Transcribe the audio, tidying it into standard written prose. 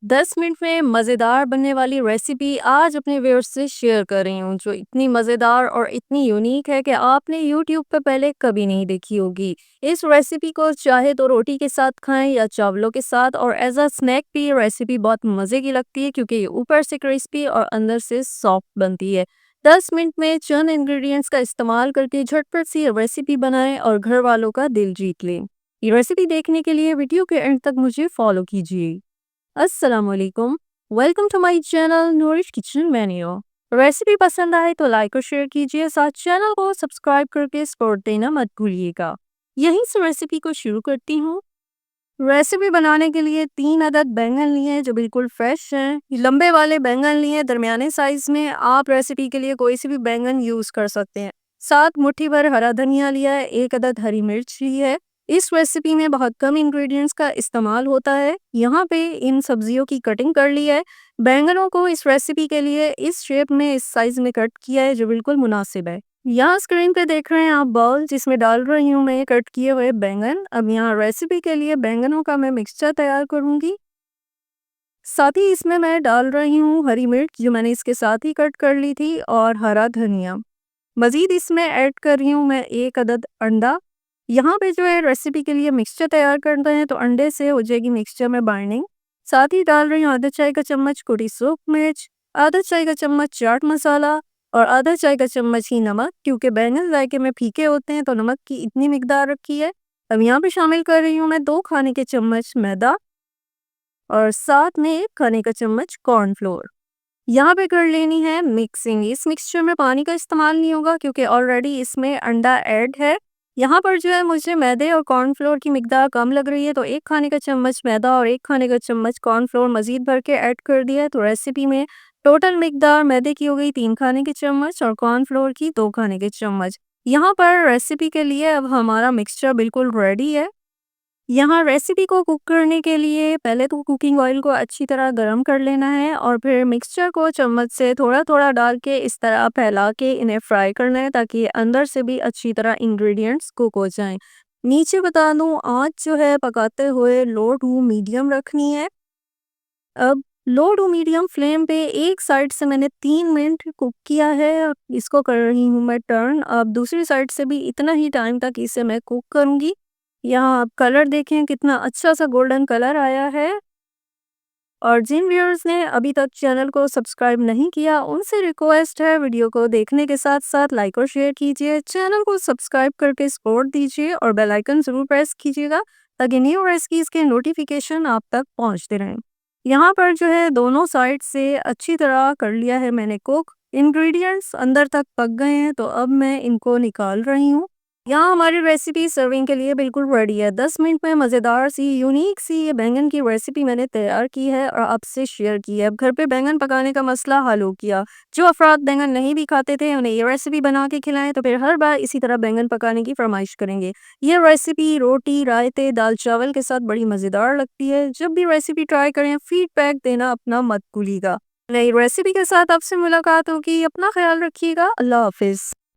10 minute में मज़ेदार बनने वाली रेसिपी आज अपने व्यूअर्स से शेयर कर रही हूँ, जो इतनी मज़ेदार और इतनी यूनिक है कि आपने यूट्यूब पे पहले कभी नहीं देखी होगी। इस रेसिपी को चाहे तो रोटी के साथ खाएं या चावलों के साथ, और एज अ स्नैक भी ये रेसिपी बहुत मज़े की लगती है क्योंकि ये ऊपर से क्रिस्पी और अंदर से सॉफ्ट बनती है। 10 मिनट में चंद इंग्रेडिएंट्स का इस्तेमाल करके झटपट सी ये रेसिपी बनाएं और घर वालों का दिल जीत लें। ये रेसिपी देखने के लिए वीडियो के एंड तक मुझे फॉलो कीजिए। अस्सलामुअलैकुम। Welcome to my channel nourish kitchen menu. Recipe पसंद आए तो लाइक और शेयर कीजिए, साथ चैनल को सब्सक्राइब करके सपोर्ट देना मत भूलिएगा। यहीं से रेसिपी को शुरू करती हूँ। रेसिपी बनाने के लिए 3 अदद बैंगन लिए हैं जो बिल्कुल फ्रेश हैं। लंबे वाले बैंगन लिए दरमियाने साइज में। आप रेसिपी के लिए कोई सी भी बैंगन यूज कर सकते हैं। 7 मुट्ठी भर हरा धनिया लिया है, 1 अदद हरी मिर्च ली है। इस रेसिपी में बहुत कम इंग्रेडिएंट्स का इस्तेमाल होता है। यहाँ पे इन सब्जियों की कटिंग कर ली है। बैंगनों को इस रेसिपी के लिए इस शेप में, इस साइज में कट किया है जो बिल्कुल मुनासिब है। यहाँ स्क्रीन पे देख रहे हैं आप बाउल, जिसमें डाल रही हूँ मैं कट किए हुए बैंगन। अब यहाँ रेसिपी के लिए बैंगनों का मैं मिक्सचर तैयार करूँगी। साथ ही इसमें मैं डाल रही हूँ हरी मिर्च जो मैंने इसके साथ ही कट कर ली थी, और हरा धनिया। मज़ीद इसमें ऐड कर रही हूँ मैं 1 अदद अंडा। यहाँ पे जो है रेसिपी के लिए मिक्सचर तैयार करते हैं तो अंडे से हो जाएगी मिक्सचर में बाइंडिंग। साथ ही डाल रही हूँ आधा चाय का चम्मच कुटी सूख मिर्च, आधा चाय का चम्मच चाट मसाला, और आधा चाय का चम्मच ही नमक, क्योंकि बैंगन जायके में फीके होते हैं तो नमक की इतनी मिकदार रखी है। अब यहाँ पे शामिल कर रही हूँ मैं 2 खाने के चम्मच मैदा, और साथ में 1 खाने का चम्मच कॉर्नफ्लोर। यहाँ पे कर लेनी है मिक्सिंग। इस मिक्सचर में पानी का इस्तेमाल नहीं होगा क्योंकि ऑलरेडी इसमें अंडा ऐड है। यहाँ पर जो है मुझे मैदे और कॉर्नफ्लोर की मिकदार कम लग रही है, तो 1 खाने का चम्मच मैदा और 1 खाने का चम्मच कॉर्नफ्लोर मज़ीद भर के ऐड कर दिया है। तो रेसिपी में टोटल मिकदार मैदे की हो गई 3 खाने के चम्मच और कॉर्नफ्लोर की 2 खाने के चम्मच। यहाँ पर रेसिपी के लिए अब हमारा मिक्सचर बिल्कुल रेडी है। यहाँ रेसिपी को कुक करने के लिए पहले तो कुकिंग ऑयल को अच्छी तरह गर्म कर लेना है, और फिर मिक्सचर को चम्मच से थोड़ा थोड़ा डाल के इस तरह फैला के इन्हें फ्राई करना है, ताकि अंदर से भी अच्छी तरह इंग्रेडिएंट्स कुक हो जाएं। नीचे बता दूं, आँच जो है पकाते हुए लो टू मीडियम रखनी है। अब लो टू मीडियम फ्लेम पे एक साइड से मैंने 3 मिनट कुक किया है। अब इसको कर रही हूँ मैं टर्न। अब दूसरी साइड से भी इतना ही टाइम तक इसे मैं कुक करूँगी। यहाँ आप कलर देखें कितना अच्छा सा गोल्डन कलर आया है। और जिन व्यूअर्स ने अभी तक चैनल को सब्सक्राइब नहीं किया, उनसे रिक्वेस्ट है वीडियो को देखने के साथ साथ लाइक और शेयर कीजिए, चैनल को सब्सक्राइब करके सपोर्ट दीजिए और बेल आइकन ज़रूर प्रेस कीजिएगा ताकि न्यू रेसिपीज़ के नोटिफिकेशन आप तक पहुंचते रहें। यहाँ पर जो है दोनों साइड से अच्छी तरह कर लिया है मैंने कुक। इंग्रेडिएंट्स अंदर तक पक गए हैं, तो अब मैं इनको निकाल रही हूँ। यहाँ हमारी रेसिपी सर्विंग के लिए बिल्कुल रेडी है। 10 मिनट में मज़ेदार सी यूनिक सी ये बैंगन की रेसिपी मैंने तैयार की है और आपसे शेयर की है। अब घर पे बैंगन पकाने का मसला हल हो गया। जो अफराद बैंगन नहीं भी खाते थे, उन्हें ये रेसिपी बना के खिलाएं तो फिर हर बार इसी तरह बैंगन पकाने की फरमाइश करेंगे। ये रेसिपी रोटी, रायते, दाल चावल के साथ बड़ी मज़ेदार लगती है। जब भी रेसिपी ट्राई करें फीडबैक देना अपना मत भूलिएगा। नई रेसिपी के साथ आपसे मुलाकात होगी। अपना ख्याल रखिएगा। अल्लाह हाफिज़।